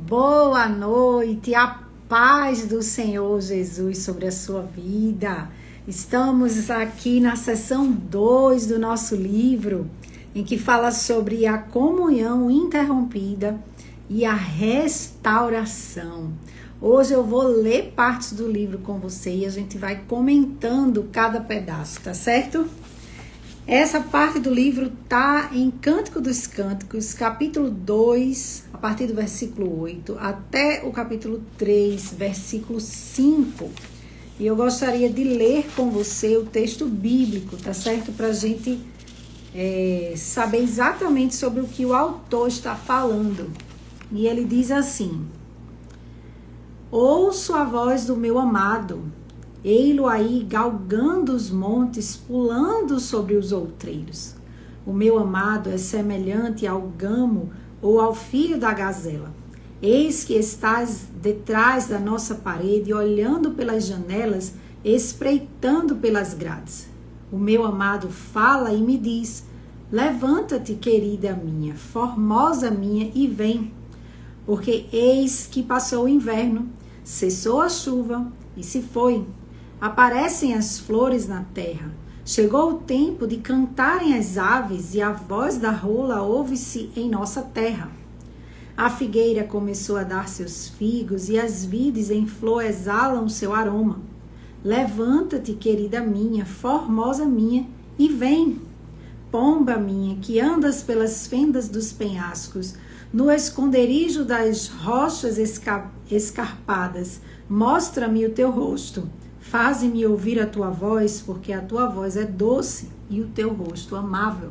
Boa noite, a paz do Senhor Jesus sobre a sua vida. Estamos aqui na seção 2 do nosso livro, em que fala sobre a comunhão interrompida e a restauração. Hoje eu vou ler partes do livro com você e a gente vai comentando cada pedaço, tá certo? Essa parte do livro tá em Cântico dos Cânticos, capítulo 2, a partir do versículo 8, até o capítulo 3, versículo 5. E eu gostaria de ler com você o texto bíblico, tá certo? Para a gente saber exatamente sobre o que o autor está falando. E ele diz assim: ouço a voz do meu amado, ei-lo aí galgando os montes, pulando sobre os outreiros. O meu amado é semelhante ao gamo ou ao filho da gazela. Eis que estás detrás da nossa parede, olhando pelas janelas, espreitando pelas grades. O meu amado fala e me diz: levanta-te, querida minha, formosa minha, e vem. Porque eis que passou o inverno, cessou a chuva e se foi. Aparecem as flores na terra. Chegou o tempo de cantarem as aves e a voz da rola ouve-se em nossa terra. A figueira começou a dar seus figos e as vides em flor exalam seu aroma. Levanta-te, querida minha, formosa minha, e vem. Pomba minha, que andas pelas fendas dos penhascos, no esconderijo das rochas escarpadas, mostra-me o teu rosto. Faze-me ouvir a tua voz, porque a tua voz é doce e o teu rosto amável.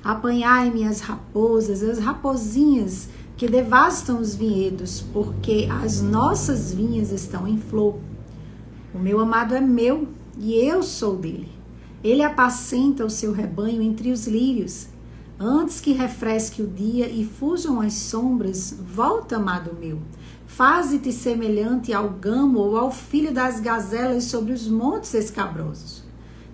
Apanhai-me as raposas, as raposinhas que devastam os vinhedos, porque as nossas vinhas estão em flor. O meu amado é meu e eu sou dele. Ele apacenta o seu rebanho entre os lírios. Antes que refresque o dia e fujam as sombras, volta, amado meu. Faze-te semelhante ao gamo ou ao filho das gazelas sobre os montes escabrosos.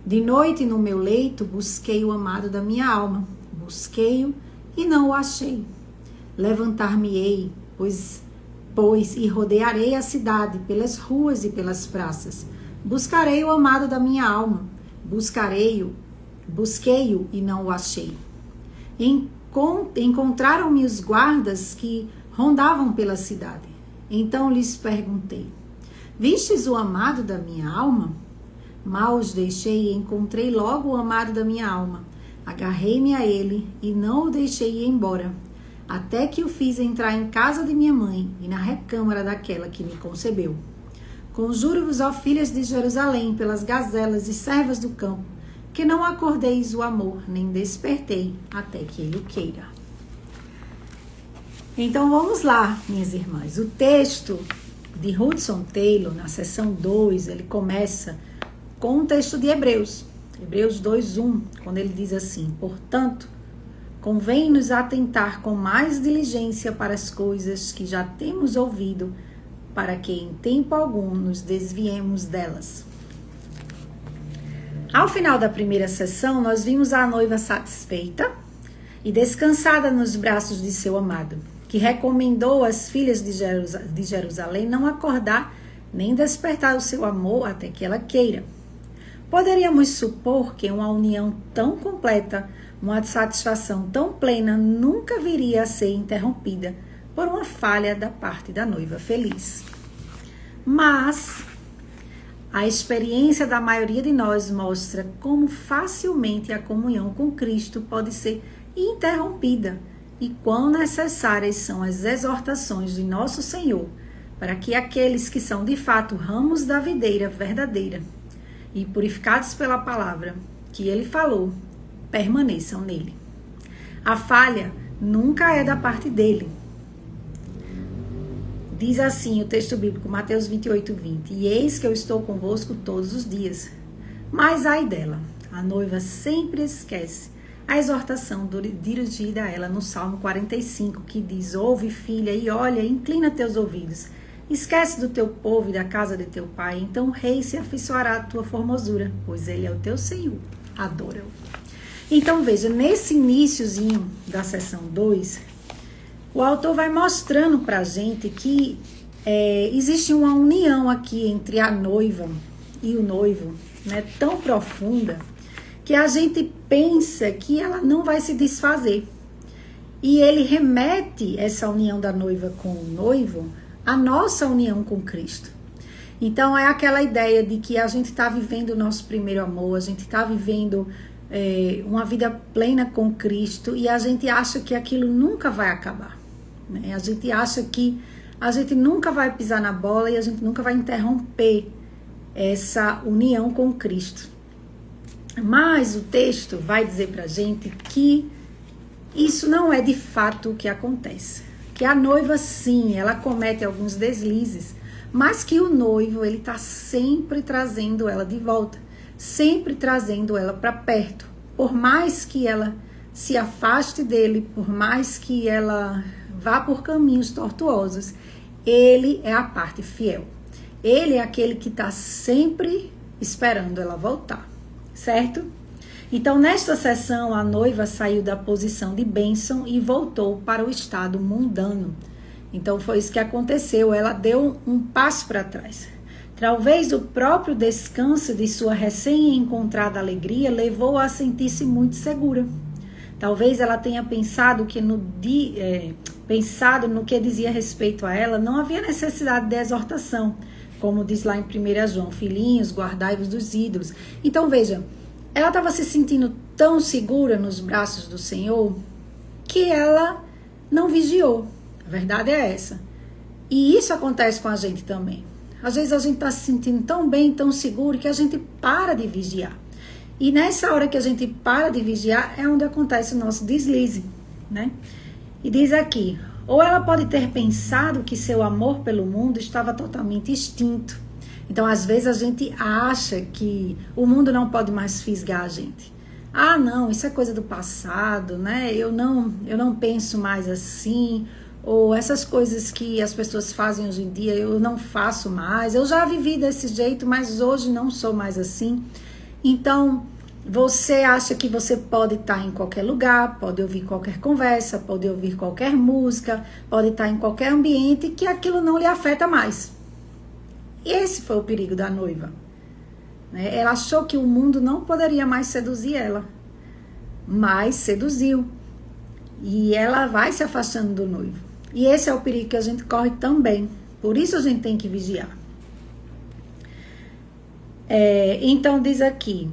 De noite no meu leito busquei o amado da minha alma. Busquei-o e não o achei. Levantar-me-ei, pois e rodearei a cidade pelas ruas e pelas praças. Buscarei o amado da minha alma. Busquei-o e não o achei. Encontraram-me os guardas que rondavam pela cidade. Então lhes perguntei: vistes o amado da minha alma? Mal os deixei e encontrei logo o amado da minha alma. Agarrei-me a ele e não o deixei ir embora, até que o fiz entrar em casa de minha mãe e na recâmara daquela que me concebeu. Conjuro-vos, ó filhas de Jerusalém, pelas gazelas e servas do campo, que não acordeis o amor, nem despertei, até que ele o queira. Então vamos lá, minhas irmãs. O texto de Hudson Taylor, na seção 2, ele começa com um texto de Hebreus 2:1, quando ele diz assim: portanto, convém-nos atentar com mais diligência para as coisas que já temos ouvido, para que em tempo algum nos desviemos delas. Ao final da primeira sessão, nós vimos a noiva satisfeita e descansada nos braços de seu amado, que recomendou às filhas de Jerusalém não acordar nem despertar o seu amor até que ela queira. Poderíamos supor que uma união tão completa, uma satisfação tão plena, nunca viria a ser interrompida por uma falha da parte da noiva feliz. Mas a experiência da maioria de nós mostra como facilmente a comunhão com Cristo pode ser interrompida e quão necessárias são as exortações de nosso Senhor para que aqueles que são de fato ramos da videira verdadeira e purificados pela palavra que ele falou, permaneçam nele. A falha nunca é da parte dele. Diz assim o texto bíblico, Mateus 28:20, e eis que eu estou convosco todos os dias. Mas ai dela, a noiva sempre esquece a exortação dirigida a ela no Salmo 45, que diz: ouve, filha, e olha, inclina teus ouvidos. Esquece do teu povo e da casa de teu pai, então o rei se afeiçoará à tua formosura, pois ele é o teu Senhor. Adora-o. Então veja, nesse iniciozinho da sessão 2, o autor vai mostrando para a gente que existe uma união aqui entre a noiva e o noivo, né, tão profunda, que a gente pensa que ela não vai se desfazer. E ele remete essa união da noiva com o noivo à nossa união com Cristo. Então é aquela ideia de que a gente está vivendo o nosso primeiro amor, a gente está vivendo uma vida plena com Cristo e a gente acha que aquilo nunca vai acabar, né? A gente acha que a gente nunca vai pisar na bola e a gente nunca vai interromper essa união com Cristo. Mas o texto vai dizer pra gente que isso não é de fato o que acontece. Que a noiva, sim, ela comete alguns deslizes, mas que o noivo, ele tá sempre trazendo ela de volta, sempre trazendo ela para perto. Por mais que ela se afaste dele, por mais que ela vá por caminhos tortuosos, ele é a parte fiel. Ele é aquele que está sempre esperando ela voltar, certo? Então, nesta sessão, a noiva saiu da posição de bênção e voltou para o estado mundano. Então, foi isso que aconteceu. Ela deu um passo para trás. Talvez o próprio descanso de sua recém-encontrada alegria levou-a a sentir-se muito segura. Talvez ela tenha pensado no que dizia respeito a ela, não havia necessidade de exortação, como diz lá em 1 João, filhinhos, guardai-vos dos ídolos. Então veja, ela estava se sentindo tão segura nos braços do Senhor que ela não vigiou. A verdade é essa. E isso acontece com a gente também. Às vezes a gente está se sentindo tão bem, tão seguro, que a gente para de vigiar. E nessa hora que a gente para de vigiar é onde acontece o nosso deslize, né? E diz aqui, ou ela pode ter pensado que seu amor pelo mundo estava totalmente extinto. Então, às vezes a gente acha que o mundo não pode mais fisgar a gente. Ah, não, isso é coisa do passado, né? Eu não penso mais assim. Ou essas coisas que as pessoas fazem hoje em dia, eu não faço mais. Eu já vivi desse jeito, mas hoje não sou mais assim. Então, você acha que você pode estar em qualquer lugar, pode ouvir qualquer conversa, pode ouvir qualquer música, pode estar em qualquer ambiente, que aquilo não lhe afeta mais. E esse foi o perigo da noiva, né? Ela achou que o mundo não poderia mais seduzir ela, mas seduziu. E ela vai se afastando do noivo. E esse é o perigo que a gente corre também. Por isso a gente tem que vigiar. Então diz aqui,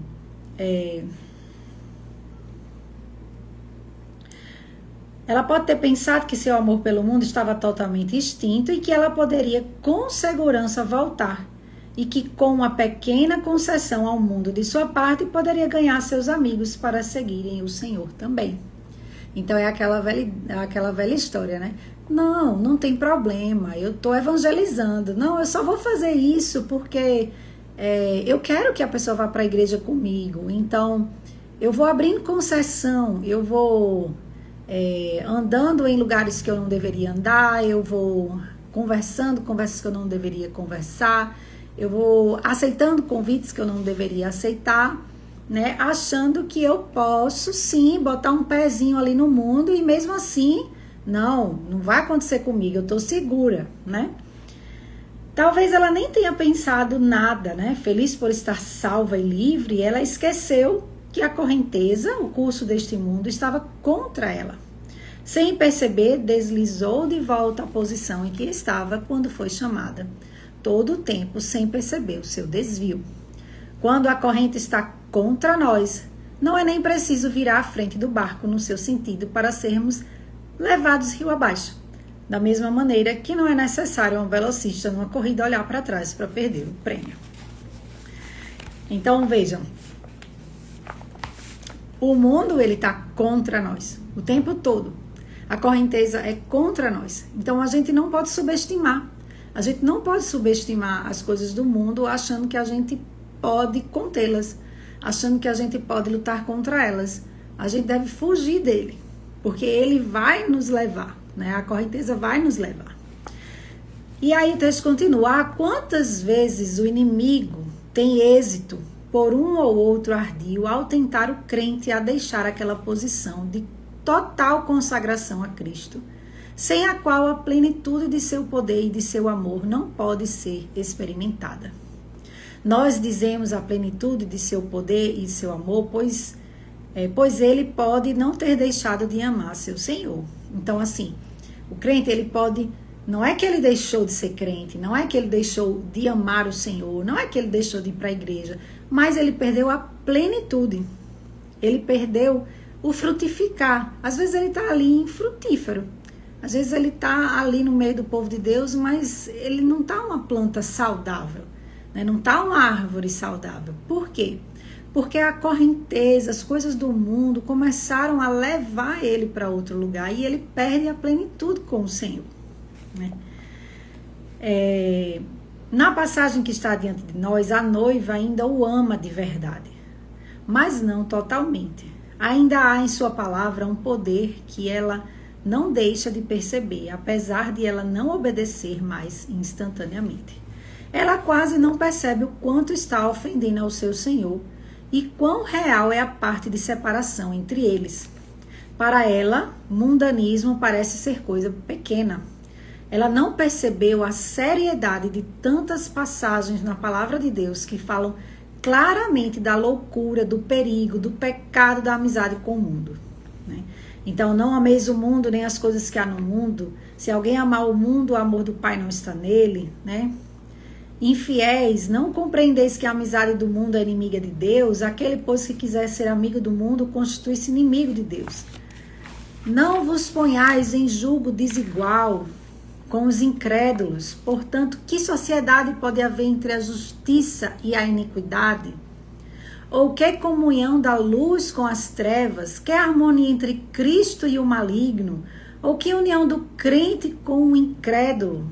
ela pode ter pensado que seu amor pelo mundo estava totalmente extinto e que ela poderia com segurança voltar. E que com uma pequena concessão ao mundo de sua parte, poderia ganhar seus amigos para seguirem o Senhor também. Então é aquela velha história, né? Não tem problema, eu estou evangelizando. Não, eu só vou fazer isso porque eu quero que a pessoa vá para a igreja comigo. Então, eu vou abrindo concessão, eu vou andando em lugares que eu não deveria andar, eu vou conversando conversas que eu não deveria conversar, eu vou aceitando convites que eu não deveria aceitar, né? Achando que eu posso sim botar um pezinho ali no mundo e mesmo assim, não vai acontecer comigo, eu tô segura, né? Talvez ela nem tenha pensado nada, né? Feliz por estar salva e livre, ela esqueceu que a correnteza, o curso deste mundo, estava contra ela. Sem perceber, deslizou de volta à posição em que estava quando foi chamada. Todo o tempo sem perceber o seu desvio. Quando a corrente está contra nós, não é nem preciso virar à frente do barco no seu sentido para sermos levados rio abaixo. Da mesma maneira que não é necessário um velocista numa corrida olhar para trás para perder o prêmio. Então vejam, o mundo ele está contra nós o tempo todo. A correnteza é contra nós. Então a gente não pode subestimar. A gente não pode subestimar as coisas do mundo achando que a gente pode contê-las, achando que a gente pode lutar contra elas. A gente deve fugir dele, porque ele vai nos levar, né? A correnteza vai nos levar. E aí o texto continua. Quantas vezes o inimigo tem êxito por um ou outro ardil ao tentar o crente a deixar aquela posição de total consagração a Cristo, sem a qual a plenitude de seu poder e de seu amor não pode ser experimentada. Nós dizemos a plenitude de seu poder e de seu amor, pois ele pode não ter deixado de amar seu Senhor. Então, assim, o crente, ele pode... Não é que ele deixou de ser crente, não é que ele deixou de amar o Senhor, não é que ele deixou de ir para a igreja, mas ele perdeu a plenitude. Ele perdeu o frutificar. Às vezes ele está ali infrutífero. Às vezes ele está ali no meio do povo de Deus, mas ele não está uma planta saudável, né? Não está uma árvore saudável. Por quê? Porque a correnteza, as coisas do mundo começaram a levar ele para outro lugar e ele perde a plenitude com o Senhor, né? Na passagem que está diante de nós, a noiva ainda o ama de verdade, mas não totalmente. Ainda há em sua palavra um poder que ela não deixa de perceber, apesar de ela não obedecer mais instantaneamente. Ela quase não percebe o quanto está ofendendo ao seu Senhor e quão real é a parte de separação entre eles. Para ela, mundanismo parece ser coisa pequena. Ela não percebeu a seriedade de tantas passagens na palavra de Deus que falam claramente da loucura, do perigo, do pecado da amizade com o mundo, né? Então, não ameis o mundo nem as coisas que há no mundo. Se alguém amar o mundo, o amor do Pai não está nele, né? Infiéis, não compreendeis que a amizade do mundo é inimiga de Deus? Aquele, pois, que quiser ser amigo do mundo, constitui-se inimigo de Deus. Não vos ponhais em julgo desigual com os incrédulos. Portanto, que sociedade pode haver entre a justiça e a iniquidade? Ou que comunhão da luz com as trevas? Que harmonia entre Cristo e o maligno? Ou que união do crente com o incrédulo?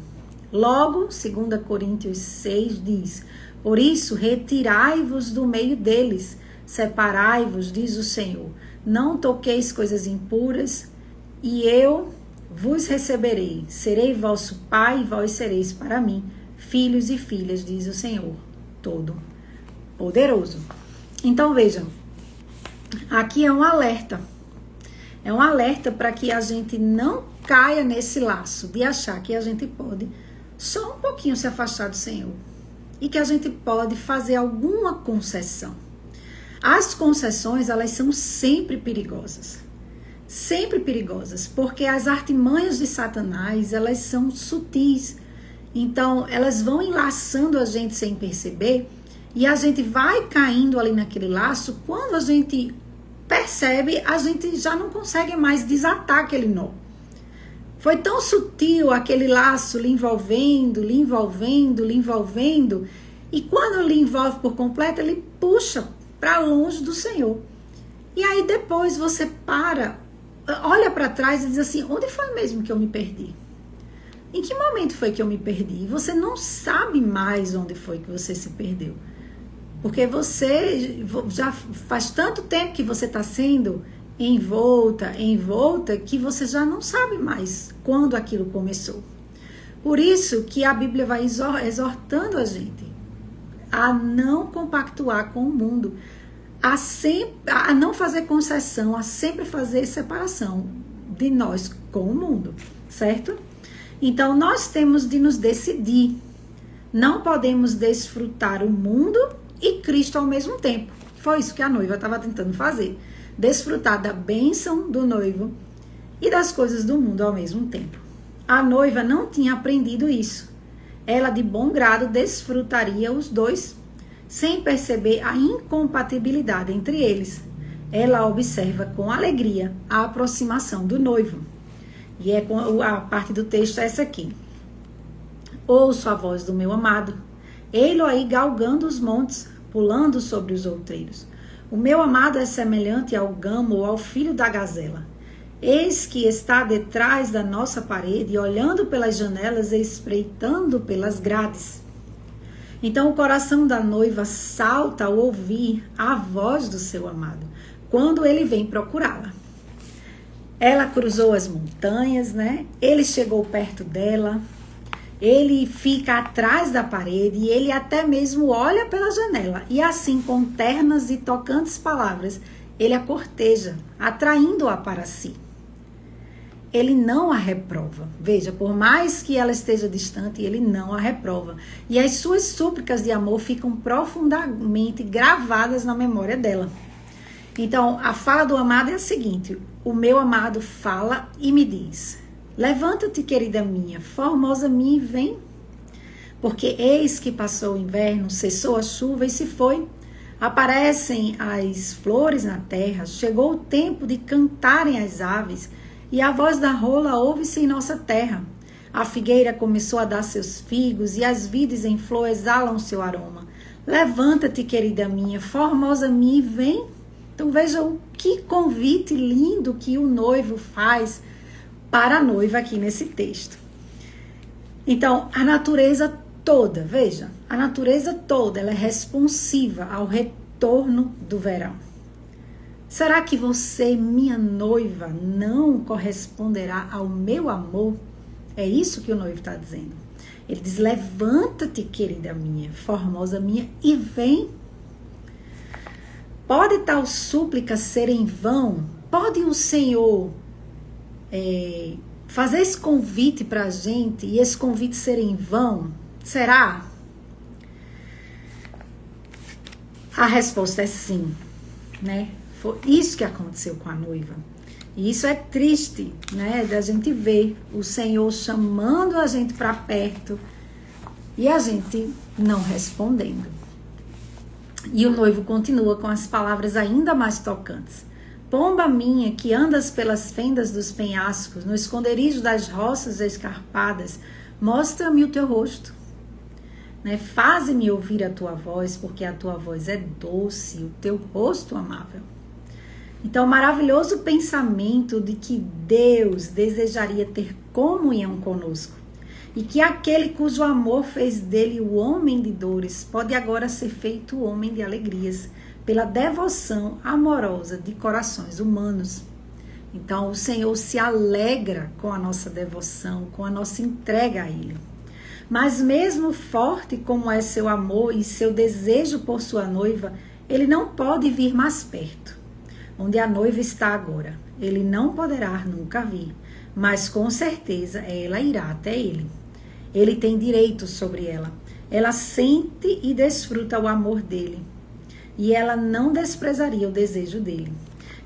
Logo, 2 Coríntios 6 diz: por isso, retirai-vos do meio deles, separai-vos, diz o Senhor. Não toqueis coisas impuras, e eu vos receberei. Serei vosso pai, e vós sereis para mim filhos e filhas, diz o Senhor Todo-Poderoso. Então, vejam, aqui é um alerta. É um alerta para que a gente não caia nesse laço de achar que a gente pode só um pouquinho se afastar do Senhor e que a gente pode fazer alguma concessão. As concessões, elas são sempre perigosas. Sempre perigosas, porque as artimanhas de Satanás, elas são sutis. Então, elas vão enlaçando a gente sem perceber e a gente vai caindo ali naquele laço. Quando a gente percebe, a gente já não consegue mais desatar aquele nó. Foi tão sutil aquele laço lhe envolvendo, lhe envolvendo, lhe envolvendo, e quando lhe envolve por completo, ele puxa para longe do Senhor. E aí depois você olha para trás e diz assim: onde foi mesmo que eu me perdi? Em que momento foi que eu me perdi? E você não sabe mais onde foi que você se perdeu. Porque você já faz tanto tempo que você está sendo envolta, que você já não sabe mais quando aquilo começou. Por isso que a Bíblia vai exortando a gente a não compactuar com o mundo, a não fazer concessão, a sempre fazer separação de nós com o mundo, certo? Então, nós temos de nos decidir. Não podemos desfrutar o mundo e Cristo ao mesmo tempo. Foi isso que a noiva estava tentando fazer. Desfrutar da bênção do noivo e das coisas do mundo ao mesmo tempo. A noiva não tinha aprendido isso. Ela, de bom grado, desfrutaria os dois, sem perceber a incompatibilidade entre eles. Ela observa com alegria a aproximação do noivo. E a parte do texto é essa aqui. Ouço a voz do meu amado, ei-lo aí galgando os montes, pulando sobre os outreiros. O meu amado é semelhante ao gamo ou ao filho da gazela. Eis que está detrás da nossa parede, olhando pelas janelas e espreitando pelas grades. Então o coração da noiva salta ao ouvir a voz do seu amado, quando ele vem procurá-la. Ela cruzou as montanhas, né? Ele chegou perto dela, ele fica atrás da parede e ele até mesmo olha pela janela. E assim, com ternas e tocantes palavras, ele a corteja, atraindo-a para si. ele não a reprova. Veja, por mais que ela esteja distante, ele não a reprova. E as suas súplicas de amor ficam profundamente gravadas na memória dela. Então, a fala do amado é a seguinte: o meu amado fala e me diz: levanta-te, querida minha, formosa minha, e vem. Porque eis que passou o inverno, cessou a chuva e se foi. Aparecem as flores na terra, chegou o tempo de cantarem as aves, e a voz da rola ouve-se em nossa terra. A figueira começou a dar seus figos, e as vides em flor exalam seu aroma. Levanta-te, querida minha, formosa minha, e vem. Então veja o que convite lindo que o noivo faz para a noiva aqui nesse texto. Então, a natureza toda, veja, a natureza toda, ela é responsiva ao retorno do verão. Será que você, minha noiva, não corresponderá ao meu amor? É isso que o noivo está dizendo. Ele diz: levanta-te, querida minha, formosa minha, e vem. Pode tal súplica ser em vão? Pode o Senhor fazer esse convite para a gente e esse convite ser em vão? Será? A resposta é sim, né? Foi isso que aconteceu com a noiva. E isso é triste, né? Da gente ver o Senhor chamando a gente para perto e a gente não respondendo. E o noivo continua com as palavras ainda mais tocantes: pomba minha, que andas pelas fendas dos penhascos, no esconderijo das roças escarpadas, mostra-me o teu rosto. Né? Faze-me ouvir a tua voz, porque a tua voz é doce, o teu rosto amável. Então, maravilhoso pensamento de que Deus desejaria ter comunhão conosco. E que aquele cujo amor fez dele o homem de dores pode agora ser feito o homem de alegrias, pela devoção amorosa de corações humanos. Então, o Senhor se alegra com a nossa devoção, com a nossa entrega a Ele. Mas mesmo forte como é seu amor e seu desejo por sua noiva, Ele não pode vir mais perto, onde a noiva está agora. Ele não poderá nunca vir, mas com certeza ela irá até Ele. Ele tem direito sobre ela. Ela sente e desfruta o amor dele. E ela não desprezaria o desejo dele.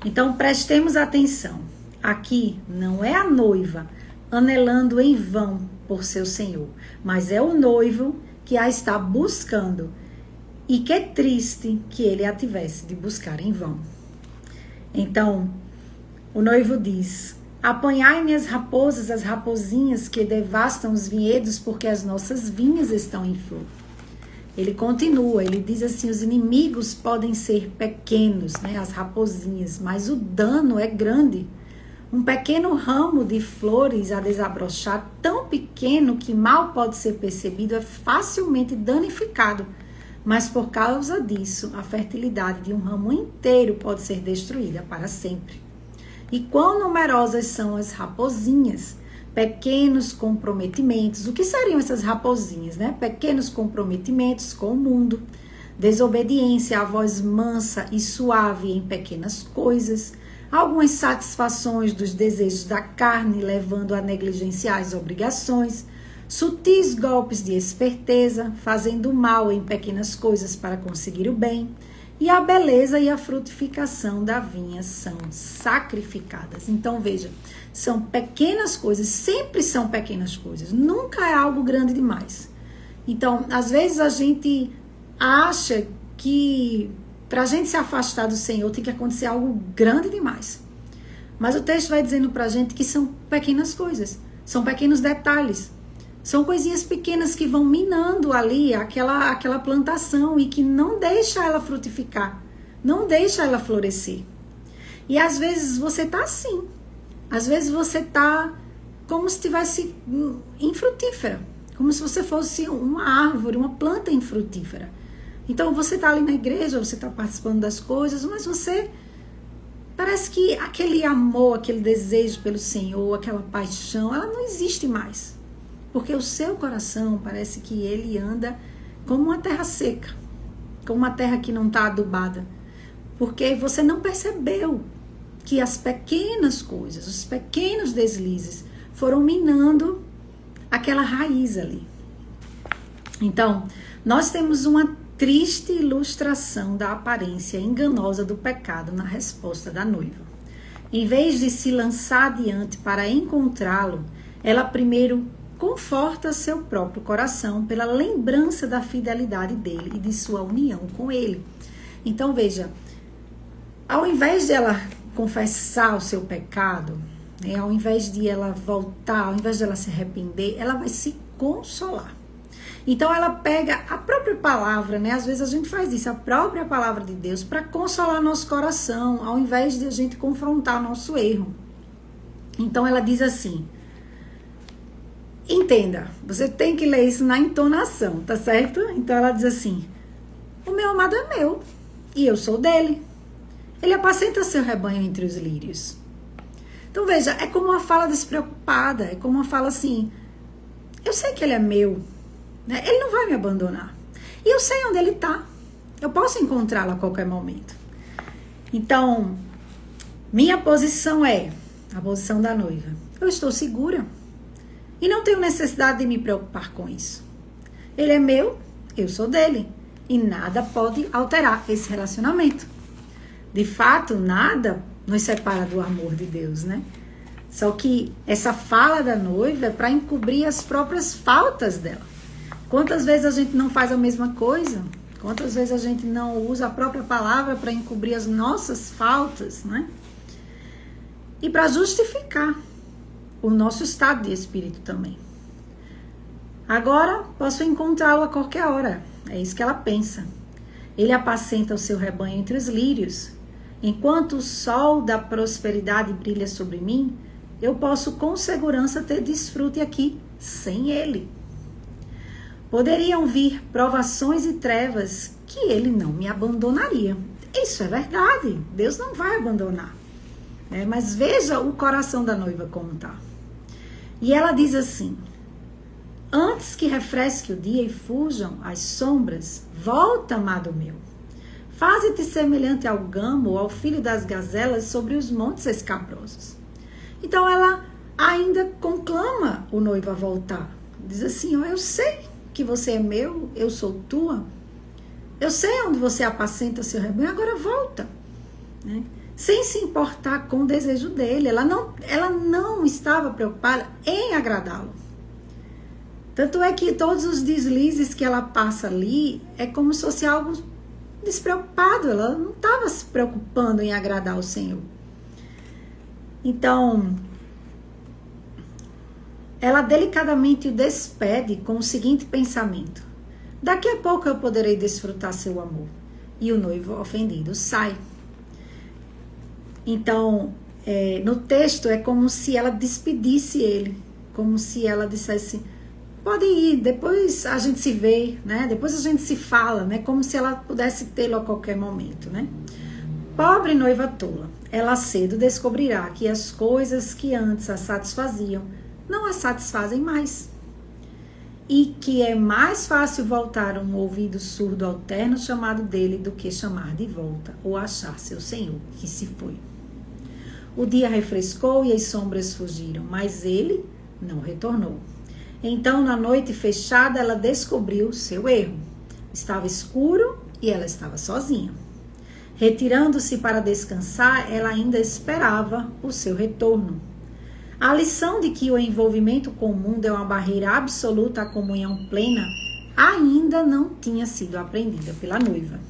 Então prestemos atenção. Aqui não é a noiva anelando em vão por seu Senhor, mas é o noivo que a está buscando. E que triste que ele a tivesse de buscar em vão. Então, o noivo diz: apanhai-me as raposas, as raposinhas que devastam os vinhedos, porque as nossas vinhas estão em flor. Ele continua, ele diz assim: os inimigos podem ser pequenos, né, as raposinhas, mas o dano é grande. Um pequeno ramo de flores a desabrochar, tão pequeno que mal pode ser percebido, é facilmente danificado. Mas por causa disso, a fertilidade de um ramo inteiro pode ser destruída para sempre. E quão numerosas são as raposinhas, pequenos comprometimentos. O que seriam essas raposinhas, né? Pequenos comprometimentos com o mundo, desobediência à voz mansa e suave em pequenas coisas, algumas satisfações dos desejos da carne levando a negligenciar as obrigações, sutis golpes de esperteza, fazendo mal em pequenas coisas para conseguir o bem, e a beleza e a frutificação da vinha são sacrificadas. Então veja, são pequenas coisas, sempre são pequenas coisas, nunca é algo grande demais. Então, às vezes a gente acha que para a gente se afastar do Senhor tem que acontecer algo grande demais. Mas o texto vai dizendo para a gente que são pequenas coisas, são pequenos detalhes, são coisinhas pequenas que vão minando ali aquela plantação e que não deixa ela frutificar, não deixa ela florescer. E às vezes você tá assim, às vezes você tá como se estivesse infrutífera, como se você fosse uma árvore, uma planta infrutífera. Então você tá ali na igreja, você tá participando das coisas, mas você parece que aquele amor, aquele desejo pelo Senhor, aquela paixão, ela não existe mais. Porque o seu coração parece que ele anda como uma terra seca, como uma terra que não está adubada. Porque você não percebeu que as pequenas coisas, os pequenos deslizes foram minando aquela raiz ali. Então, nós temos uma triste ilustração da aparência enganosa do pecado na resposta da noiva. Em vez de se lançar adiante para encontrá-lo, ela primeiro conforta seu próprio coração pela lembrança da fidelidade dele e de sua união com ele. Então, veja, ao invés de ela confessar o seu pecado, né, ao invés de ela voltar, ao invés de ela se arrepender, ela vai se consolar. Então ela pega a própria palavra, né? Às vezes a gente faz isso, a própria palavra de Deus, para consolar nosso coração, ao invés de a gente confrontar nosso erro. Então ela diz assim, entenda, você tem que ler isso na entonação, tá certo? Então ela diz assim, o meu amado é meu, e eu sou dele. Ele apacenta seu rebanho entre os lírios. Então veja, é como uma fala despreocupada, é como uma fala assim, eu sei que ele é meu, né? Ele não vai me abandonar. E eu sei onde ele está. Eu posso encontrá-lo a qualquer momento. Então, minha posição é a posição da noiva. Eu estou segura. E não tenho necessidade de me preocupar com isso. Ele é meu, eu sou dele. E nada pode alterar esse relacionamento. De fato, nada nos separa do amor de Deus, né? Só que essa fala da noiva é para encobrir as próprias faltas dela. Quantas vezes a gente não faz a mesma coisa? Quantas vezes a gente não usa a própria palavra para encobrir as nossas faltas, né? E para justificar o nosso estado de espírito também. Agora posso encontrá-lo a qualquer hora. É isso que ela pensa. Ele apacenta o seu rebanho entre os lírios. Enquanto o sol da prosperidade brilha sobre mim, eu posso com segurança ter desfrute aqui, sem ele. Poderiam vir provações e trevas que ele não me abandonaria. Isso é verdade, Deus não vai abandonar. Né? Mas veja o coração da noiva como está. E ela diz assim, antes que refresque o dia e fujam as sombras, volta, amado meu. Faze-te semelhante ao gamo ou ao filho das gazelas sobre os montes escabrosos. Então ela ainda conclama o noivo a voltar. Diz assim, eu sei que você é meu, eu sou tua. Eu sei onde você apacenta o seu rebanho, agora volta. Né? Sem se importar com o desejo dele. Ela não estava preocupada em agradá-lo. Tanto é que todos os deslizes que ela passa ali é como se fosse algo despreocupado. Ela não estava se preocupando em agradar o Senhor. Então, ela delicadamente o despede com o seguinte pensamento. Daqui a pouco eu poderei desfrutar seu amor. E o noivo ofendido sai. Então, no texto é como se ela despedisse ele. Como se ela dissesse, pode ir, depois a gente se vê, né? Depois a gente se fala, né? Como se ela pudesse tê-lo a qualquer momento, né? Pobre noiva tola, ela cedo descobrirá que as coisas que antes a satisfaziam não a satisfazem mais. E que é mais fácil voltar um ouvido surdo ao terno chamado dele do que chamar de volta ou achar seu senhor que se foi. O dia refrescou e as sombras fugiram, mas ele não retornou. Então, na noite fechada, ela descobriu seu erro. Estava escuro e ela estava sozinha. Retirando-se para descansar, ela ainda esperava o seu retorno. A lição de que o envolvimento com o mundo é uma barreira absoluta à comunhão plena ainda não tinha sido aprendida pela noiva.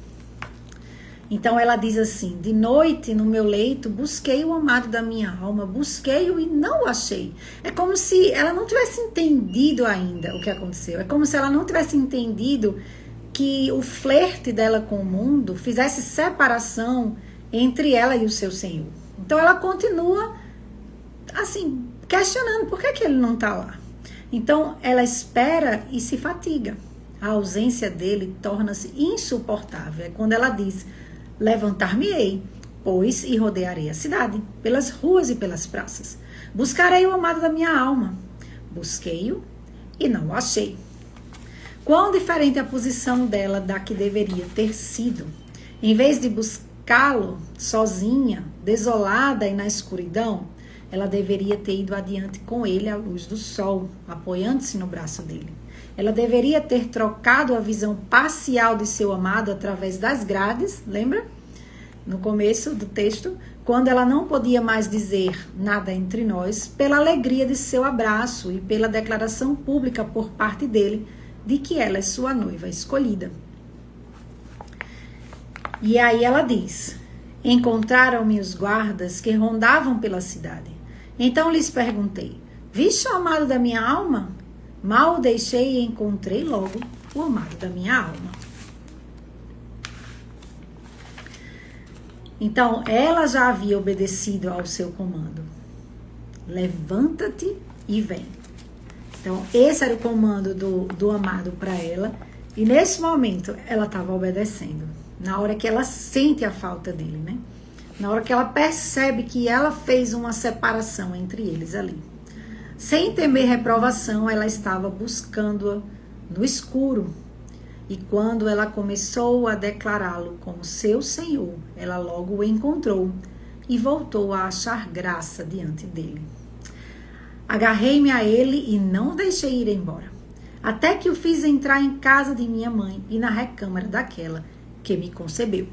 Então ela diz assim, de noite no meu leito busquei o amado da minha alma, busquei-o e não o achei. É como se ela não tivesse entendido ainda o que aconteceu. É como se ela não tivesse entendido que o flerte dela com o mundo fizesse separação entre ela e o seu Senhor. Então ela continua assim, questionando por que ele não está lá. Então ela espera e se fatiga. A ausência dele torna-se insuportável. É quando ela diz, levantar-me-ei, pois, e rodearei a cidade, pelas ruas e pelas praças. Buscarei o amado da minha alma. Busquei-o e não o achei. Quão diferente a posição dela da que deveria ter sido. Em vez de buscá-lo sozinha, desolada e na escuridão, ela deveria ter ido adiante com ele à luz do sol, apoiando-se no braço dele. Ela deveria ter trocado a visão parcial de seu amado através das grades, lembra? No começo do texto, quando ela não podia mais dizer nada entre nós, pela alegria de seu abraço e pela declaração pública por parte dele de que ela é sua noiva escolhida. E aí ela diz: encontraram-me os guardas que rondavam pela cidade. Então lhes perguntei: viste o amado da minha alma? Mal o deixei e encontrei logo o amado da minha alma. Então, ela já havia obedecido ao seu comando. Levanta-te e vem. Então, esse era o comando do amado para ela. E nesse momento, ela estava obedecendo. Na hora que ela sente a falta dele, né? Na hora que ela percebe que ela fez uma separação entre eles ali. Sem temer reprovação, ela estava buscando-o no escuro. E quando ela começou a declará-lo como seu Senhor, ela logo o encontrou e voltou a achar graça diante dele. Agarrei-me a ele e não o deixei ir embora, até que o fiz entrar em casa de minha mãe e na recâmara daquela que me concebeu.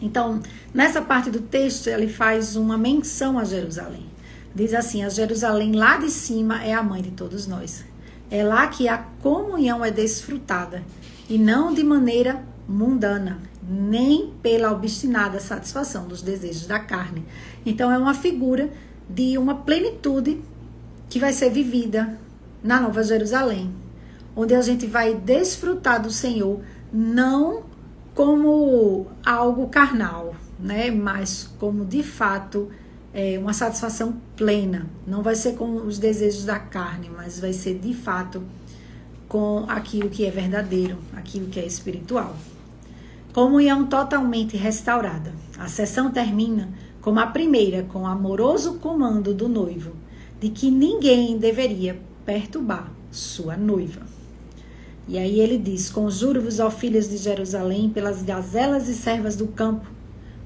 Então, nessa parte do texto, ele faz uma menção a Jerusalém. Diz assim: a Jerusalém lá de cima é a mãe de todos nós. É lá que a comunhão é desfrutada, e não de maneira mundana, nem pela obstinada satisfação dos desejos da carne. Então é uma figura de uma plenitude que vai ser vivida na Nova Jerusalém, onde a gente vai desfrutar do Senhor, não como algo carnal, né? Mas como de fato uma satisfação plena. Não vai ser com os desejos da carne, mas vai ser de fato com aquilo que é verdadeiro, aquilo que é espiritual. Comunhão totalmente restaurada. A sessão termina como a primeira, com o amoroso comando do noivo, de que ninguém deveria perturbar sua noiva. E aí ele diz: conjuro-vos, ó filhas de Jerusalém, pelas gazelas e servas do campo,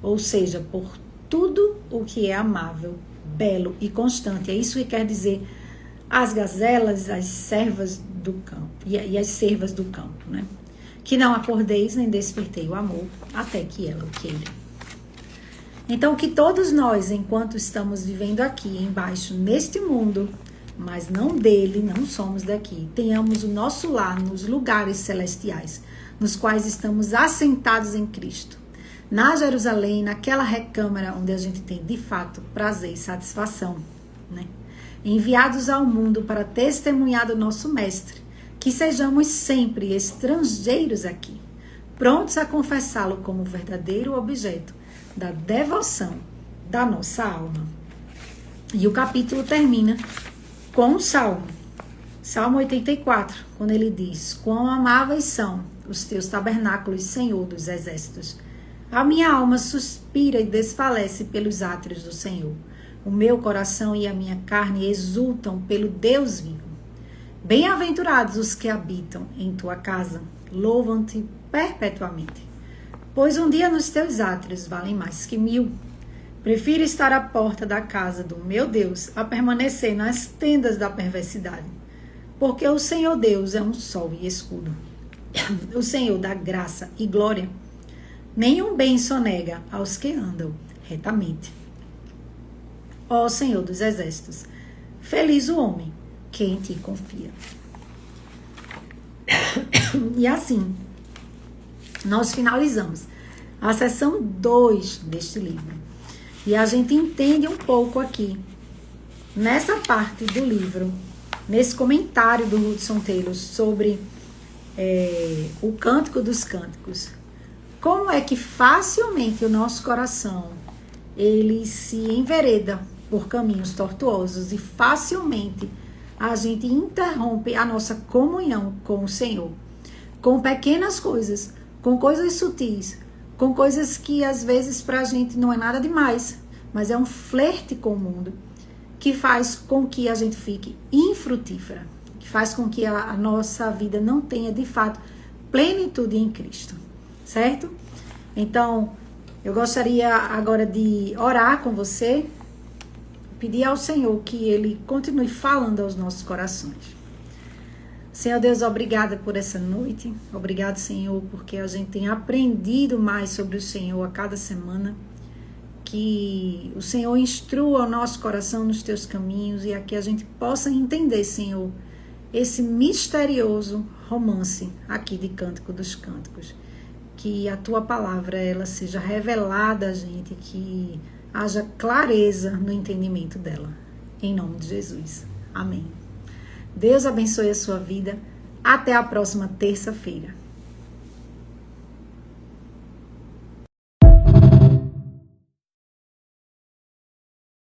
ou seja, por tudo o que é amável, belo e constante. É isso que quer dizer as gazelas, as servas do campo e as servas do campo, né? Que não acordeis nem despertei o amor até que ela o queira. Então, que todos nós, enquanto estamos vivendo aqui embaixo neste mundo, mas não dele, não somos daqui, tenhamos o nosso lar nos lugares celestiais, nos quais estamos assentados em Cristo. Na Jerusalém, naquela recâmara onde a gente tem de fato prazer e satisfação, né? Enviados ao mundo para testemunhar do nosso Mestre, que sejamos sempre estrangeiros aqui, prontos a confessá-lo como verdadeiro objeto da devoção da nossa alma. E o capítulo termina com o Salmo 84, quando ele diz: quão amáveis são os teus tabernáculos, Senhor dos exércitos. A minha alma suspira e desfalece pelos átrios do Senhor. O meu coração e a minha carne exultam pelo Deus vivo. Bem-aventurados os que habitam em tua casa, louvam-te perpetuamente. Pois um dia nos teus átrios valem mais que 1000. Prefiro estar à porta da casa do meu Deus a permanecer nas tendas da perversidade. Porque o Senhor Deus é um sol e escudo. O Senhor dá graça e glória. Nenhum bem sonega aos que andam retamente. Ó Senhor dos exércitos, feliz o homem que em ti confia. E assim, nós finalizamos a seção 2 deste livro. E a gente entende um pouco aqui, nessa parte do livro, nesse comentário do Hudson Taylor sobre o Cântico dos Cânticos, como é que facilmente o nosso coração ele se envereda por caminhos tortuosos e facilmente a gente interrompe a nossa comunhão com o Senhor, com pequenas coisas, com coisas sutis, com coisas que às vezes pra gente não é nada demais, mas é um flerte com o mundo, que faz com que a gente fique infrutífera, que faz com que a nossa vida não tenha de fato plenitude em Cristo, certo? Então, Eu gostaria agora de orar com você, pedir ao Senhor que Ele continue falando aos nossos corações. Senhor Deus, obrigada por essa noite. Obrigado, Senhor, porque a gente tem aprendido mais sobre o Senhor a cada semana. Que o Senhor instrua o nosso coração nos teus caminhos e aqui a gente possa entender, Senhor, esse misterioso romance aqui de Cântico dos Cânticos. Que a tua palavra ela seja revelada a gente, que haja clareza no entendimento dela. Em nome de Jesus. Amém. Deus abençoe a sua vida. Até a próxima terça-feira.